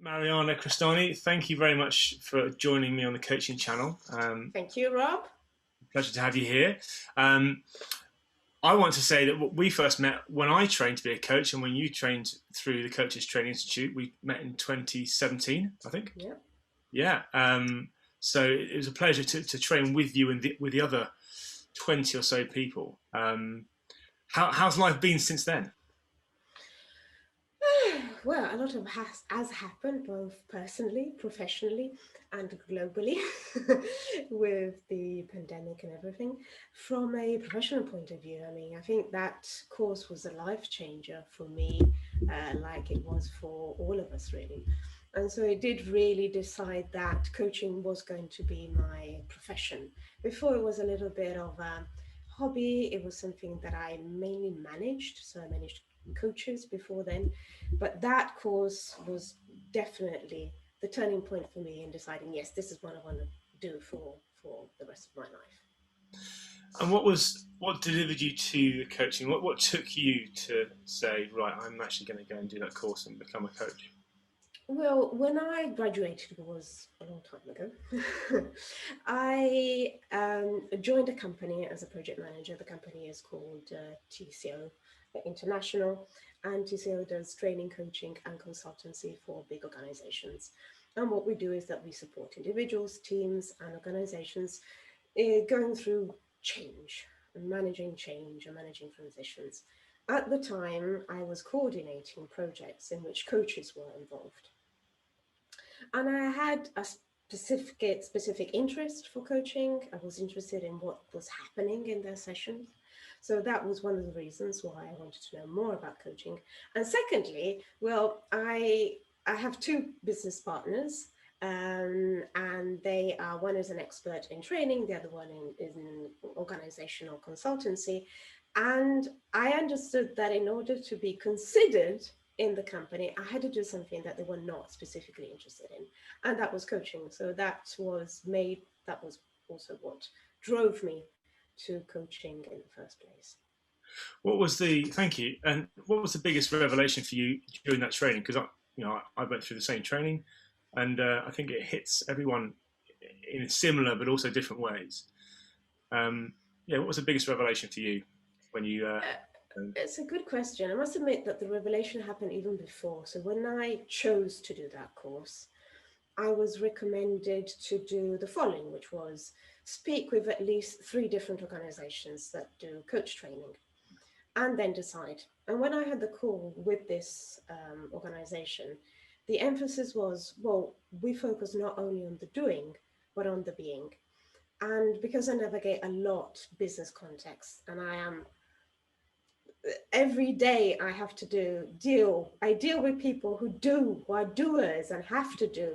Marianna Crestani, thank you very much for joining me on the coaching channel. Thank you, Rob. Pleasure to have you here. Um, I want to say that we first met when I trained to be a coach, and when you trained through the Coaches Training Institute. We met in 2017, I think. Yeah. Yeah. So it was a pleasure to train with you and with the other 20 or so people. How's life been since then? Well, a lot of has happened both personally, professionally, and globally with the pandemic and everything. From a professional point of view, I mean, I think that course was a life changer for me, like it was for all of us, really. And so it did really decide that coaching was going to be my profession. Before it was a little bit of a hobby, it was something that I mainly managed. So I managed coaches before then. But that course was definitely the turning point for me in deciding, yes, this is what I want to do for the rest of my life. And what delivered you to the coaching? What took you to say, right, I'm actually going to go and do that course and become a coach? Well, when I graduated, it was a long time ago. I joined a company as a project manager. The company is called TCO International, and TCO does training, coaching, and consultancy for big organizations. And what we do is that we support individuals, teams, and organizations going through change and managing transitions. At the time, I was coordinating projects in which coaches were involved. And I had a specific interest for coaching. I was interested in what was happening in their sessions. So that was one of the reasons why I wanted to know more about coaching. And secondly, well, I have two business partners, and they are one is an expert in training, the other one in organizational consultancy. And I understood that in order to be considered in the company, I had to do something that they were not specifically interested in, and that was coaching. So that was also what drove me to coaching in the first place. Thank you, and what was the biggest revelation for you during that training? Because I went through the same training, and I think it hits everyone in similar but also different ways. Yeah, what was the biggest revelation for you when you? Uh, it's a good question. I must admit that the revelation happened even before. So when I chose to do that course, I was recommended to do the following, which was speak with at least three different organizations that do coach training and then decide. And when I had the call with this organization, the emphasis was, well, we focus not only on the doing, but on the being. And because I navigate a lot business context, and I am every day I have to I deal with people who are doers and have to do.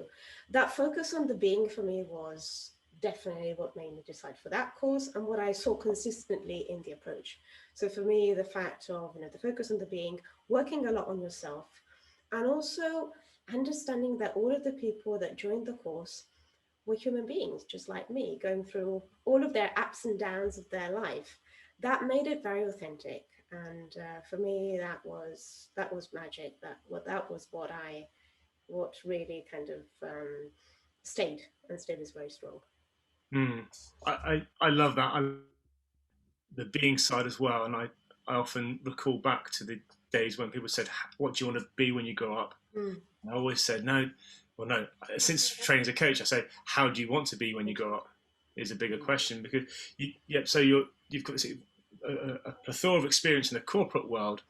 That focus on the being for me was definitely what made me decide for that course and what I saw consistently in the approach. So for me, the fact of, the focus on the being, working a lot on yourself, and also understanding that all of the people that joined the course were human beings, just like me, going through all of their ups and downs of their life. That made it very authentic, and for me, that was magic. That was what really kind of stayed and stayed is very strong. Mm, I love that. The being side as well, and I often recall back to the days when people said, "What do you want to be when you grow up?" Mm, And I always said, "No, well, no." Since training as a coach, I say, "How do you want to be when you grow up?" Is a bigger mm. question because So you've got this, a plethora of experience in the corporate world,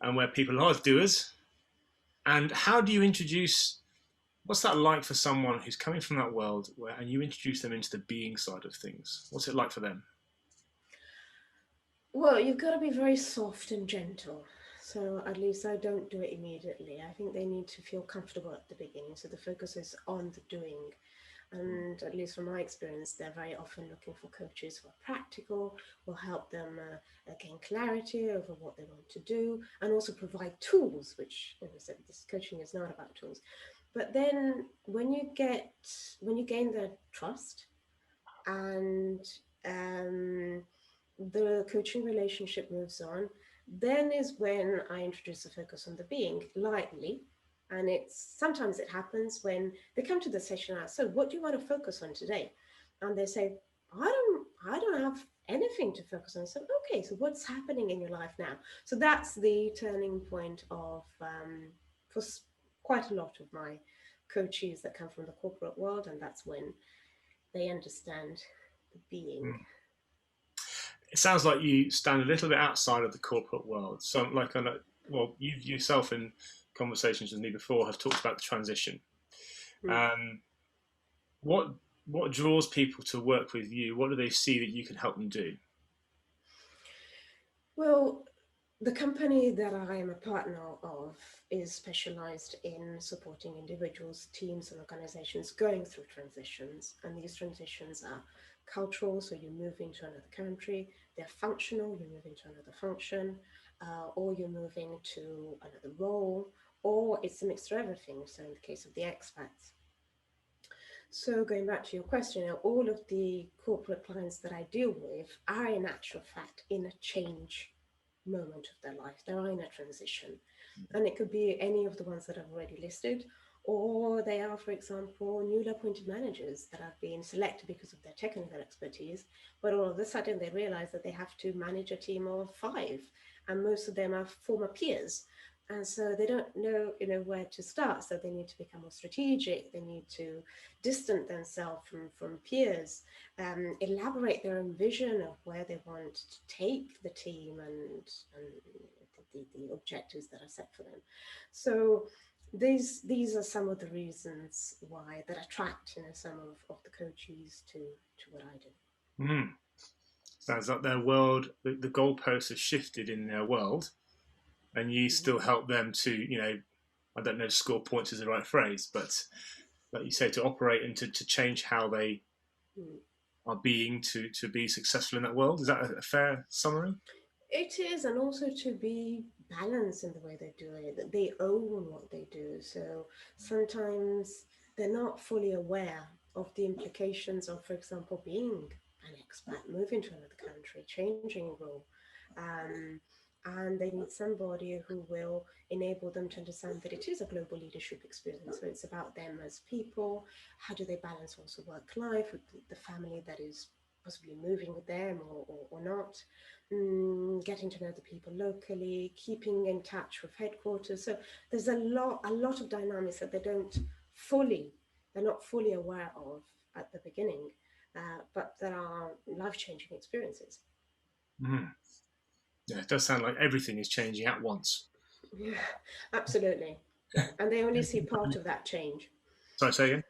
and where people are doers. And how do you introduce? What's that like for someone who's coming from that world, and you introduce them into the being side of things? What's it like for them? Well, you've got to be very soft and gentle. So at least I don't do it immediately. I think they need to feel comfortable at the beginning. So the focus is on the doing. And at least from my experience, they're very often looking for coaches who are practical, will help them gain clarity over what they want to do, and also provide tools, which, as I said, this coaching is not about tools. But then when you gain their trust and um, the coaching relationship moves on, then is when I introduce the focus on the being lightly, And sometimes it happens when they come to the session and ask, so what do you want to focus on today? And they say, I don't have anything to focus on. So, okay, so what's happening in your life now? So that's the turning point of for quite a lot of my coaches that come from the corporate world, and that's when they understand the being. Mm. It sounds like you stand a little bit outside of the corporate world. So, like, well, you yourself in conversations with me before have talked about the transition. Mm. Um, what what draws people to work with you? What do they see that you can help them do? Well, the company that I am a partner of is specialized in supporting individuals, teams, and organizations going through transitions. And these transitions are cultural, so you move into another country, they're functional, you move into another function, or you're moving to another role, or it's a mixture of everything. So, in the case of the expats, so going back to your question, all of the corporate clients that I deal with are in actual fact in a change moment of their life. They're in a transition. And it could be any of the ones that I've already listed, or they are, for example, newly appointed managers that have been selected because of their technical expertise, but all of a sudden they realize that they have to manage a team of 5, and most of them are former peers. And so they don't know, where to start. So they need to become more strategic. They need to distance themselves from peers, elaborate their own vision of where they want to take the team and the objectives that are set for them. So these are some of the reasons why that attract some of the coaches to what I do. Mm. Sounds like their world, the goalposts have shifted in their world, and you still Mhm. help them to, I don't know, score points is the right phrase, but like you say, to operate and to change how they Mm. are being to be successful in that world. Is that a fair summary? It is, and also to be balanced in the way they do it, that they own what they do. So sometimes they're not fully aware of the implications of, for example, being an expat, moving to another country, changing role. Um, and they need somebody who will enable them to understand that it is a global leadership experience. So it's about them as people. How do they balance also work life with the family that is possibly moving with them or not? Getting to know the people locally, keeping in touch with headquarters. So there's a lot of dynamics that they're not fully aware of at the beginning, but that are life-changing experiences. Mm. Yeah, it does sound like everything is changing at once. Yeah, absolutely. Yeah, and they only see part of that change, Sorry, say again.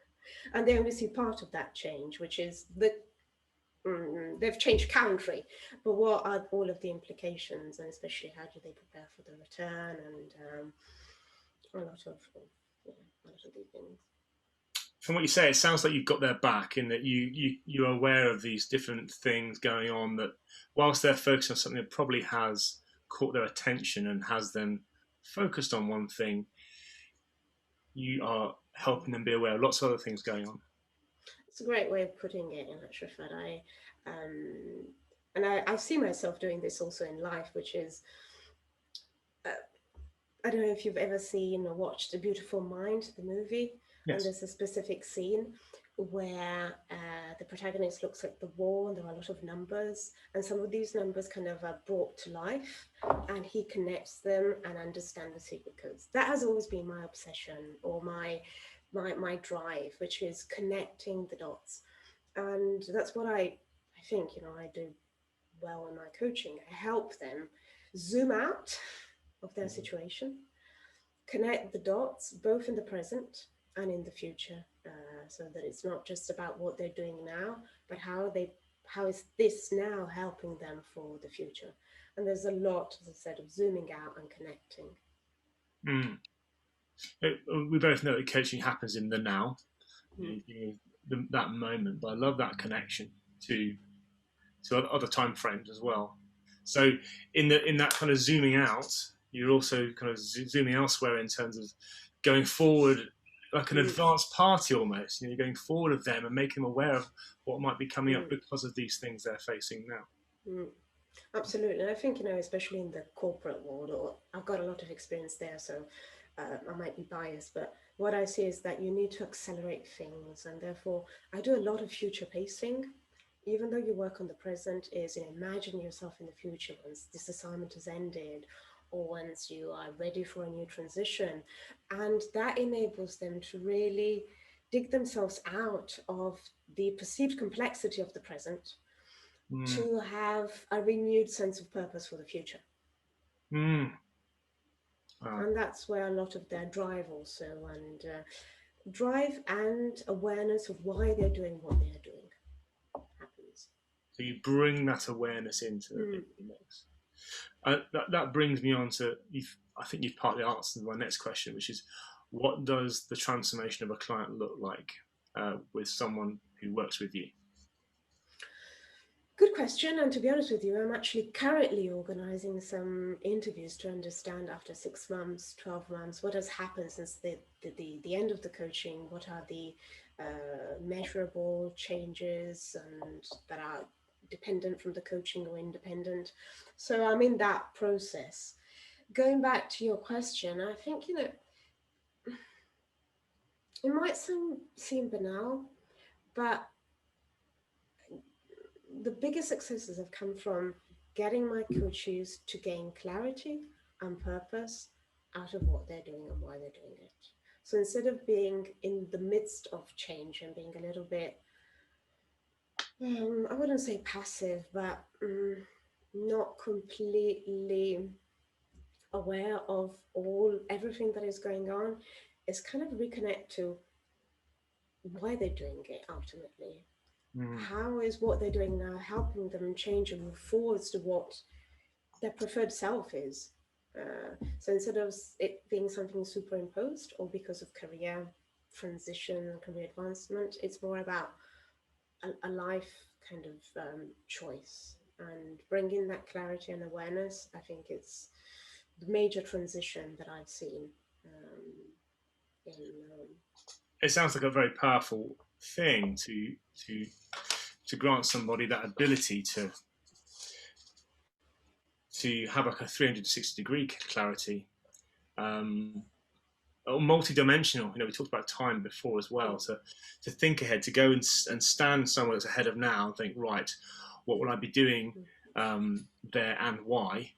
and they only see part of that change, which is that they've changed country, but what are all of the implications, and especially how do they prepare for the return, and a lot of yeah, a lot of these things. From what you say, it sounds like you've got their back in that you're aware of these different things going on. That whilst they're focused on something that probably has caught their attention and has them focused on one thing, you are helping them be aware of lots of other things going on. It's a great way of putting it. In actual fact, I see myself doing this also in life, which is uh, I don't know if you've ever seen or watched A Beautiful Mind, the movie, and Yes. there's a specific scene where the protagonist looks at the wall and there are a lot of numbers, and some of these numbers kind of are brought to life, and he connects them and understands the secret codes. That has always been my obsession or my drive, which is connecting the dots, and that's what I think I do well in my coaching. I help them zoom out of their situation, connect the dots both in the present and in the future, so that it's not just about what they're doing now, but how is this now helping them for the future. And there's a lot, as I said, of zooming out and connecting. Mm. We both know that coaching happens in the now, Mm. that moment. But I love that connection to other time frames as well. So in that kind of zooming out, you're also kind of zooming elsewhere in terms of going forward, like an Mm. advanced party almost. You're going forward of them and making them aware of what might be coming up Mm. because of these things they're facing now. Mm. Absolutely. And I think, especially in the corporate world, or I've got a lot of experience there. So I might be biased, but what I see is that you need to accelerate things, and therefore I do a lot of future pacing. Even though you work on the present, is, imagine yourself in the future once this assignment has ended, or once you are ready for a new transition, and that enables them to really dig themselves out of the perceived complexity of the present Mm. to have a renewed sense of purpose for the future. Mm. Wow. And that's where a lot of their drive also, and drive and awareness of why they're doing what they're doing happens. So you bring that awareness into the Mm. mix. That brings me on to, I think you've partly answered my next question, which is, what does the transformation of a client look like with someone who works with you? Good question. And to be honest with you, I'm actually currently organizing some interviews to understand, after 6 months, 12 months, what has happened since the end of the coaching. What are the measurable changes and that are dependent from the coaching or independent? So I'm in that process. Going back to your question, I think, it might seem banal, but the biggest successes have come from getting my coaches to gain clarity and purpose out of what they're doing and why they're doing it. So instead of being in the midst of change and being a little bit, I wouldn't say passive, but not completely aware of everything that is going on, is kind of reconnect to why they're doing it ultimately. Mm. How is what they're doing now helping them change and move forwards to what their preferred self is? So instead of it being something superimposed or because of career transition and career advancement, it's more about a life kind of choice, and bringing that clarity and awareness. I think it's the major transition that I've seen in It sounds like a very powerful thing to to grant somebody that ability to have like a 360-degree clarity, um, or multi-dimensional. We talked about time before as well. To think ahead, to go and stand somewhere that's ahead of now, and think, right, what will I be doing there, and why?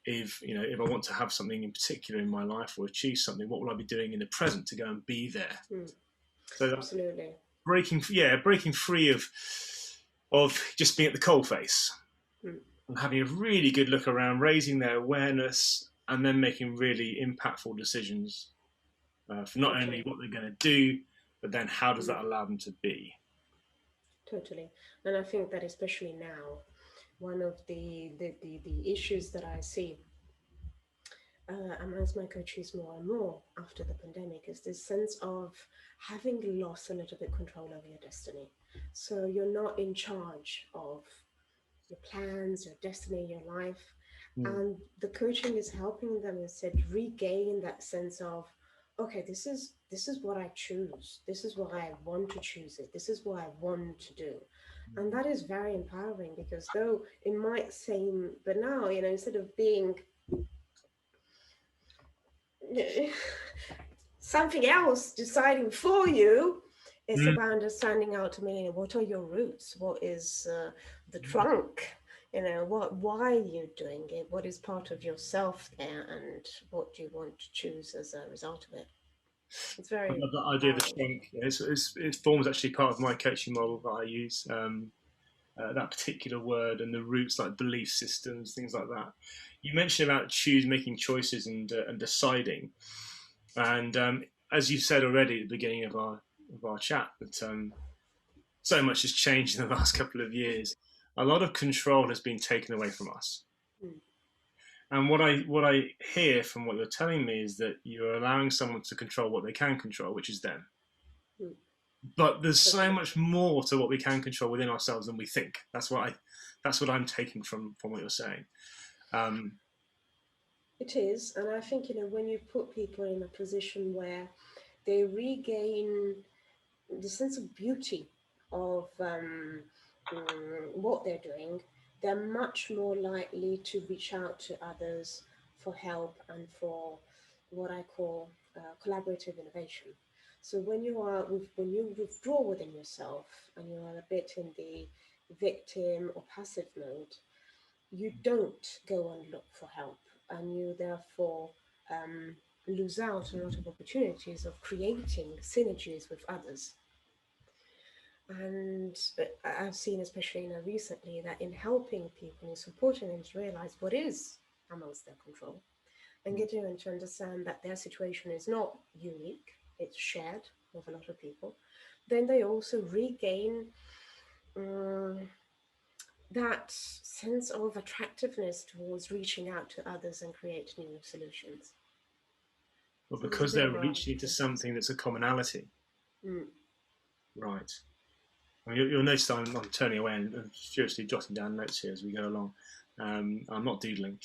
If I want to have something in particular in my life or achieve something, what will I be doing in the present to go and be there? So absolutely. breaking free of just being at the coalface Mm. and having a really good look around, raising their awareness, and then making really impactful decisions for not only Totally. what they're going to do, but then how does Mm. that allow them to be? Totally. And I think that especially now, one of the issues that I see amongst my coaches more and more after the pandemic is this sense of having lost a little bit control over your destiny. So you're not in charge of your plans, your destiny, your life. Mm. And the coaching is helping them instead regain that sense of, okay, this is what I choose. This is why I want to choose it. This is what I want to do. And that is very empowering, because though it might seem banal, instead of being something else deciding for you, it's Mm. about understanding ultimately what are your roots, what is the trunk, why you're doing it, what is part of yourself there, and what do you want to choose as a result of it. It's I very love that idea of the empowering. trunk. It forms actually part of my coaching model that I use. That particular word and the roots, like belief systems, things like that. You mentioned about making choices and deciding, and as you said already at the beginning of our chat, that so much has changed in the last couple of years. A lot of control has been taken away from us. Mm. And what I hear from what you're telling me is that you're allowing someone to control what they can control, which is them. Mm. But there's so Totally. much more to what we can control within ourselves than we think. That's what I'm taking from what you're saying. Um, It is, and I think when you put people in a position where they regain the sense of beauty of what they're doing, they're much more likely to reach out to others for help and for what I call collaborative innovation. So when you withdraw within yourself and you are a bit in the victim or passive mode, you don't go and look for help, and you therefore um, lose out on a lot of opportunities of creating synergies with others. And I've seen, especially recently, that in helping people and supporting them to realize what is amongst their control and getting them to understand that their situation is not unique, it's shared with a lot of people, then they also regain um, that sense of attractiveness towards reaching out to others and create new solutions. But So there's a because bit they're of a reaching into difference. something that's a commonality, Mm. right? I mean, you'll notice I'm turning away and furiously jotting down notes here as we go along. I'm not doodling.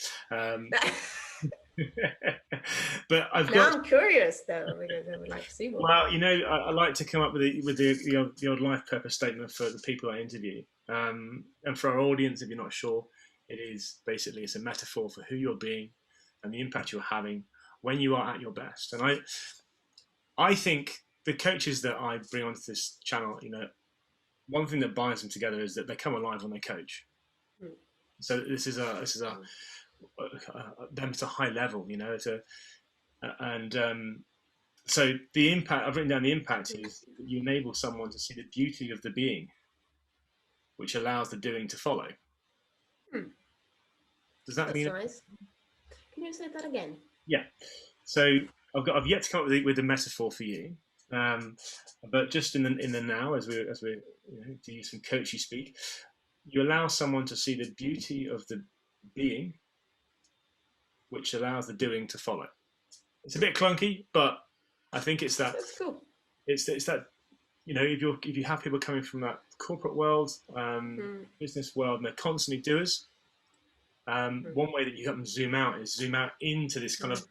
But I've Now got, I'm curious though, because I would like to see more. well, I like to come up with the odd life purpose statement for the people I interview. And for our audience, if you're not sure, it is basically, it's a metaphor for who you're being and the impact you're having when you are at your best. And I think the coaches that I bring onto this channel, one thing that binds them together is that they come alive when they coach. Mm. So this is a them at a high level, it's a and so the impact, I've written down, the impact is that you enable someone to see the beauty of the being, which allows the doing to follow. Hmm. Does that That's mean? nice. Can you say that again? Yeah. So I've yet to come up with a metaphor for you, um, but just in the now, as we to use some coachy speak, you allow someone to see the beauty of the being, which allows the doing to follow. It's a bit clunky, but I think it's that That's cool. it's that if you have people coming from that corporate world, Mm. business world, and they're constantly doers, Mm. one way that you help them zoom out into this kind Mm. of,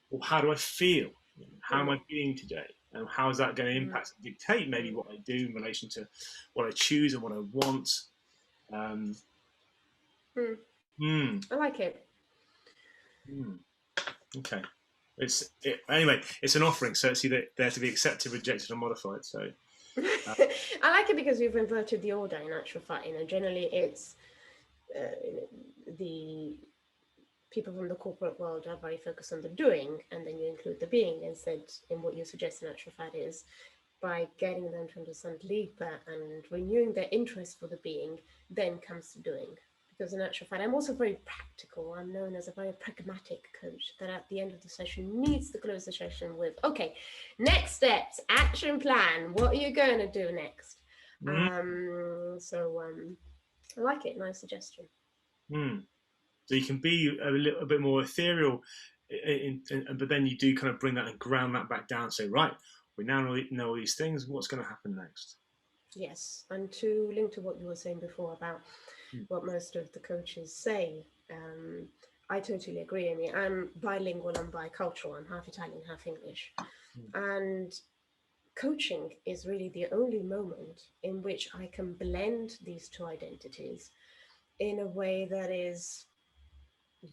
well, how do I feel? How am Mm. I feeling today? And how is that going to Mm. impact and dictate maybe Mm. what I do in relation to what I choose and what I want? Um, Mm. hmm, I like it. hmm, okay. Anyway. It's an offering, so it's either there to be accepted, rejected, or modified. So uh, I like it because you've inverted the order. In actual fact, generally it's the people from the corporate world are very focused on the doing, and then you include the being instead. In what you suggest, in actual fact, is by getting them to understand deeper and renewing their interest for the being, then comes to doing. Because in actual fact, I'm also very practical. I'm known as a very pragmatic coach that at the end of the session needs to close the session with, okay, next steps, action plan. What are you going to do next? mm, I like it. Nice suggestion. mm. So you can be a little bit more ethereal, but then you do kind of bring that and ground that back down. Say, right, we now know all these things. What's going to happen next? Yes, and to link to what you were saying before about Mm, what most of the coaches say, I totally agree. I mean, I'm bilingual and bicultural. I'm half Italian, half English. mm, And coaching is really the only moment in which I can blend these two identities in a way that is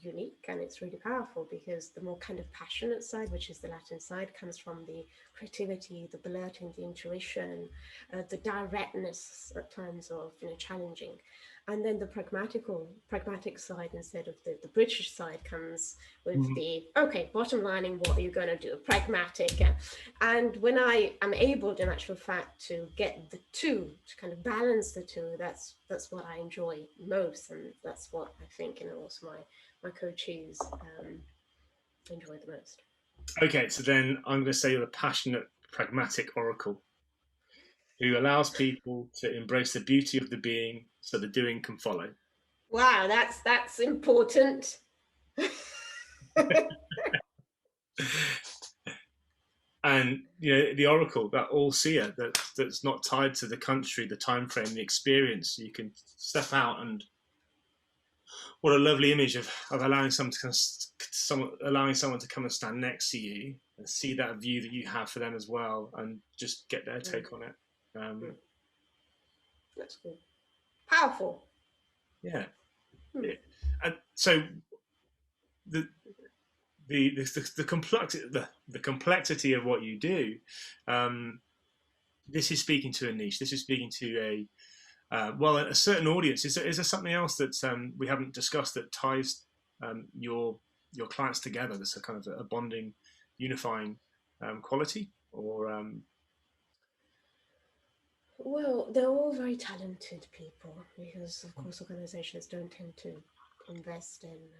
unique, and it's really powerful because the more kind of passionate side, which is the Latin side, comes from the creativity, the blurting, the intuition, the directness at times of challenging, and then the pragmatic side instead of the British side comes with mm, the okay, bottom lining, what are you going to do, pragmatic. And when I am able in actual fact to get the two, to kind of balance the two, that's what I enjoy most, and that's what I think also my coaches enjoy the most. Okay, so then I'm going to say you're a passionate, pragmatic oracle who allows people to embrace the beauty of the being so the doing can follow. Wow, that's important. And the oracle, that all-seer, that's not tied to the country, the time frame, the experience. You can step out, and what a lovely image of allowing someone to come and stand next to you and see that view that you have for them as well, and just get their Mm, take on it. mm, that's cool. Powerful. Yeah. Hmm. And so the the complexity of what you do. This is speaking to a niche. This is speaking to a certain audience. Is there something else that we haven't discussed that ties your clients together? That's a kind of a bonding, unifying quality, or Well, they're all very talented people because, of course, organizations don't tend to invest in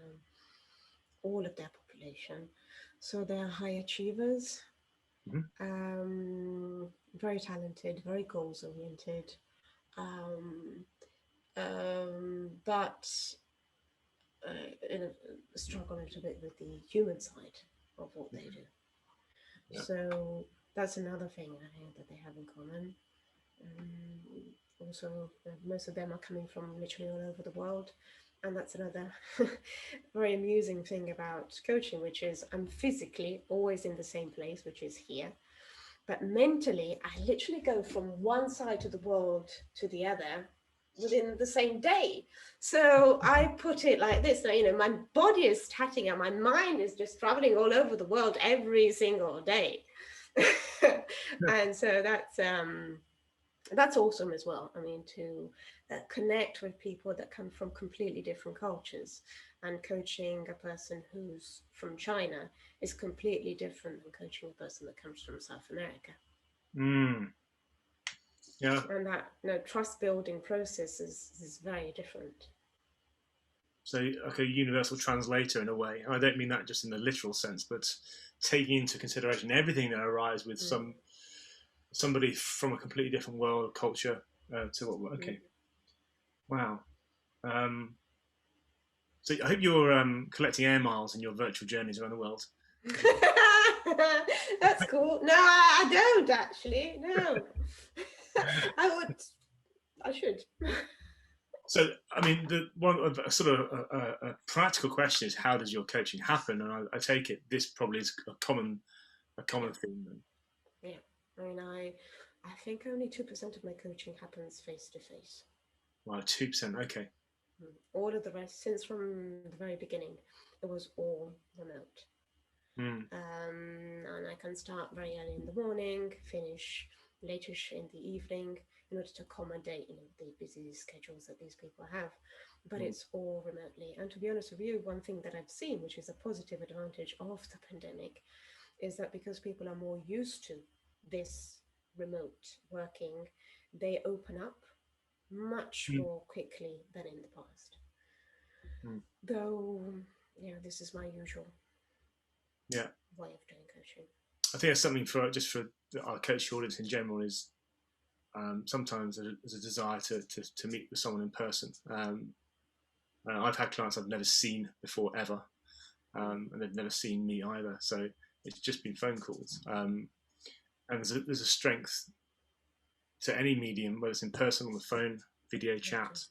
all of their population. So they're high achievers, Mhm. very talented, very goals oriented, um, but struggle a little bit with the human side of what they do. Yeah. So that's another thing I think that they have in common. Also, most of them are coming from literally all over the world. And that's another very amusing thing about coaching, which is I'm physically always in the same place, which is here. But mentally, I literally go from one side of the world to the other within the same day. So I put it like this, my body is static and my mind is just traveling all over the world every single day. And so that's awesome as well. I mean, to connect with people that come from completely different cultures, and coaching a person who's from China is completely different than coaching a person that comes from South America. Mm. Yeah. And that trust building process is very different. So, like a universal translator in a way. I don't mean that just in the literal sense, but taking into consideration everything that arrives with somebody from a completely different world, culture, to what. Okay, wow. Um, so I hope you're collecting air miles in your virtual journeys around the world. That's cool. No, I don't actually. No, I should. So, I mean, the one sort of a practical question is, how does your coaching happen? And I take it this probably is a common theme. Then. Yeah, I mean, I think only 2% of my coaching happens face to face. Wow, 2%. Okay. All of the rest, since from the very beginning, it was all remote. Mm. And I can start very early in the morning, finish latish in the evening in order to accommodate, the busy schedules that these people have. But it's all remotely. And to be honest with you, one thing that I've seen, which is a positive advantage of the pandemic, is that because people are more used to this remote working, they open up much Mm. more quickly than in the past. Mm. Though, this is my usual Yeah. way of doing coaching. I think that's something for our coach audience in general is sometimes there's a desire to meet with someone in person. I've had clients I've never seen before ever, and they've never seen me either. So it's just been phone calls. And there's a strength to any medium, whether it's in person, on the phone, video chat.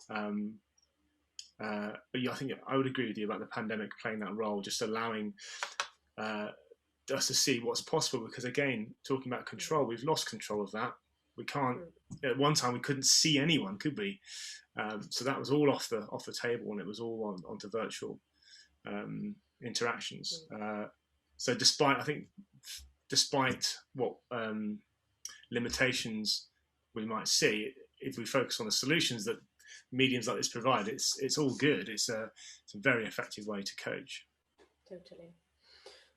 But yeah, I think I would agree with you about the pandemic playing that role, just allowing us to see what's possible. Because again, talking about control, we've lost control of that. We can't. At one time, we couldn't see anyone, could we? So that was all off the table, and it was all onto virtual interactions. So despite what limitations we might see, if we focus on the solutions that mediums like this provide, it's all good. It's a very effective way to coach. Totally.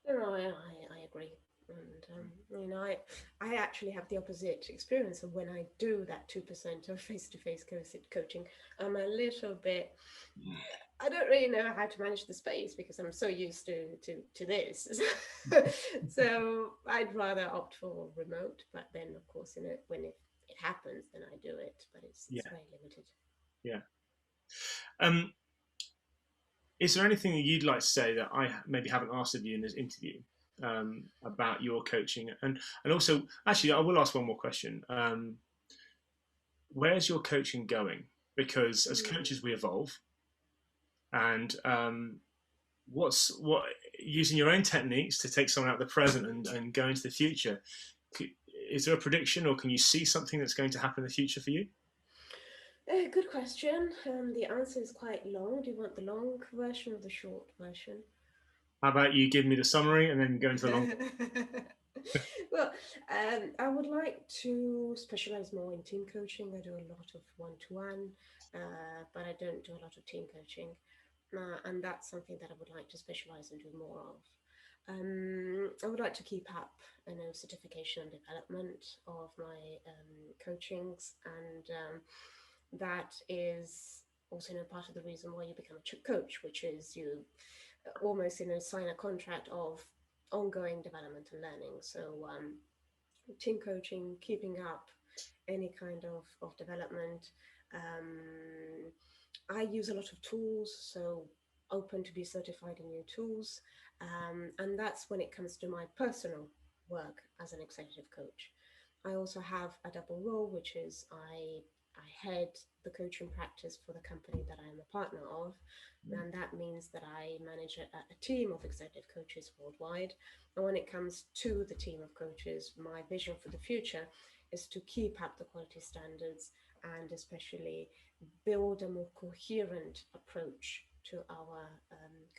No, I agree. And I actually have the opposite experience of when I do that 2% of face-to-face coaching. I'm a little bit. I don't really know how to manage the space because I'm so used to this. So I'd rather opt for remote. But then, of course, when it happens, then I do it. But it's very limited. Yeah. Is there anything that you'd like to say that I maybe haven't asked of you in this interview about your coaching? And also, actually, I will ask one more question. Where's your coaching going? Because as coaches, we evolve, and what using your own techniques to take someone out of the present and go into the future. Is there a prediction, or can you see something that's going to happen in the future for you? Good question. The answer is quite long. Do you want the long version or the short version? How about you give me the summary and then go into the long? Well, I would like to specialize more in team coaching. I do a lot of one-to-one, but I don't do a lot of team coaching, and that's something that I would like to specialize and do more of. I would like to keep up, certification and development of my coachings, and that is also, part of the reason why you become a coach, which is you almost, sign a contract of ongoing development and learning. So, team coaching, keeping up any kind of development. Um, I use a lot of tools, so open to be certified in new tools. And that's when it comes to my personal work as an executive coach. I also have a double role, which is I head the coaching practice for the company that I am a partner of. And that means that I manage a team of executive coaches worldwide. And when it comes to the team of coaches, my vision for the future is to keep up the quality standards and especially build a more coherent approach to our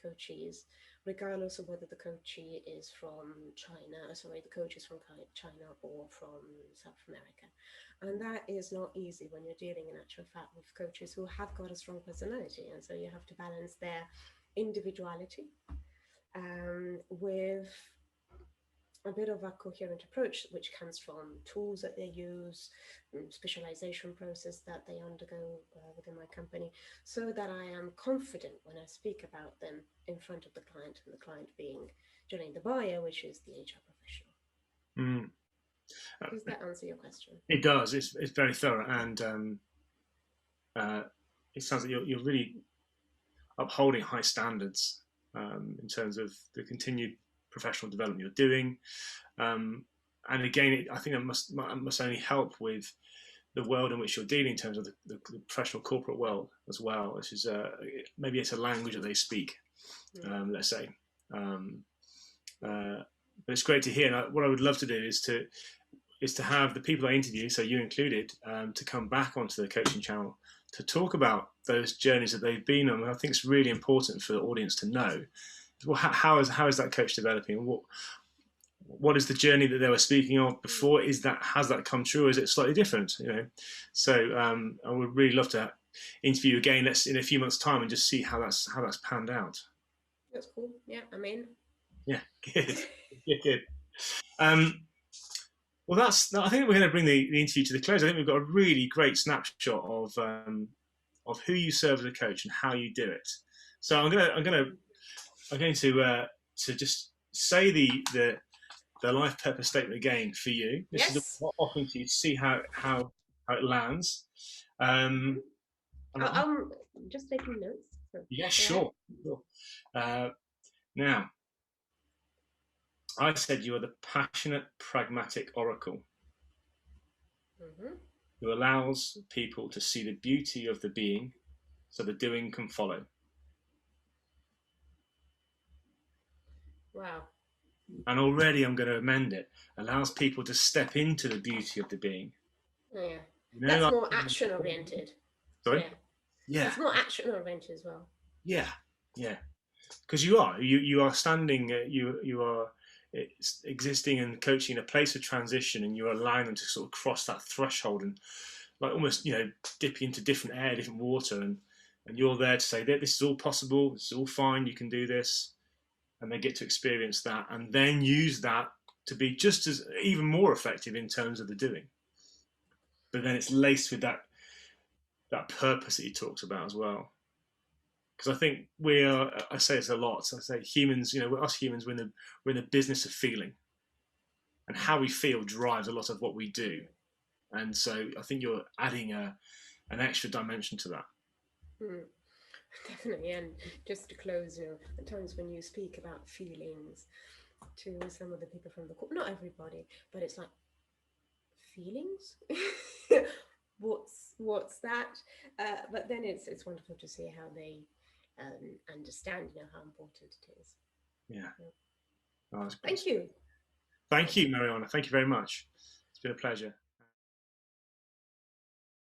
coachees, regardless of whether the coachee is from the coach is from China or from South America. And that is not easy when you're dealing, in actual fact, with coaches who have got a strong personality. And so you have to balance their individuality with a bit of a coherent approach, which comes from tools that they use, specialization process that they undergo within my company, so that I am confident when I speak about them in front of the client, and the client being generally the buyer, which is the HR professional. Mm. Does that answer your question? It does. It's very thorough, and uh, it sounds like you're really upholding high standards in terms of the continued professional development you're doing. And again, I think that must only help with the world in which you're dealing in terms of the professional corporate world as well. This is maybe it's a language that they speak, let's say. But it's great to hear. And what I would love to do is to have the people I interview, so you included, to come back onto the coaching channel to talk about those journeys that they've been on. And I think it's really important for the audience to know, well, how is that coach developing? What is the journey that they were speaking of before? Has that come true, or is it slightly different? So I would really love to interview you again. Let's in a few months' time and just see how that's panned out. That's cool. Yeah, I'm in. Yeah, good, good. Well, I think we're going to bring the interview to the close. I think we've got a really great snapshot of who you serve as a coach and how you do it. So I'm going to just say the life purpose statement again for you. This is Yes. what offering to you to see how it lands. Um, I'm just taking notes. So yeah, go ahead. sure. Sure. Now, I said you are the passionate, pragmatic oracle Mm-hmm. who allows people to see the beauty of the being so the doing can follow. Wow. And already I'm going to amend it. Allows people to step into the beauty of the being. Oh, yeah. You know, That's like, more action oriented. sorry? Yeah. Yeah, That's more action oriented as well. yeah, yeah. Because you are standing, you are existing and coaching in a place of transition, and you're allowing them to sort of cross that threshold and like almost dip into different air, different water, and you're there to say that this is all possible, this is all fine, you can do this, and they get to experience that and then use that to be just as even more effective in terms of the doing. But then it's laced with that purpose that he talks about as well. Because I think I say this a lot. I say humans, we're us humans, we're in the business of feeling, and how we feel drives a lot of what we do. And so I think you're adding an extra dimension to that. Mm, definitely. And just to close, at times when you speak about feelings to some of the people from the court, not everybody, but it's like, feelings? What's that? But then it's wonderful to see how they understand, how important it is. Yeah. Yeah. Oh, that's great. Thank you. Thank you, Marianna. Thank you very much. It's been a pleasure.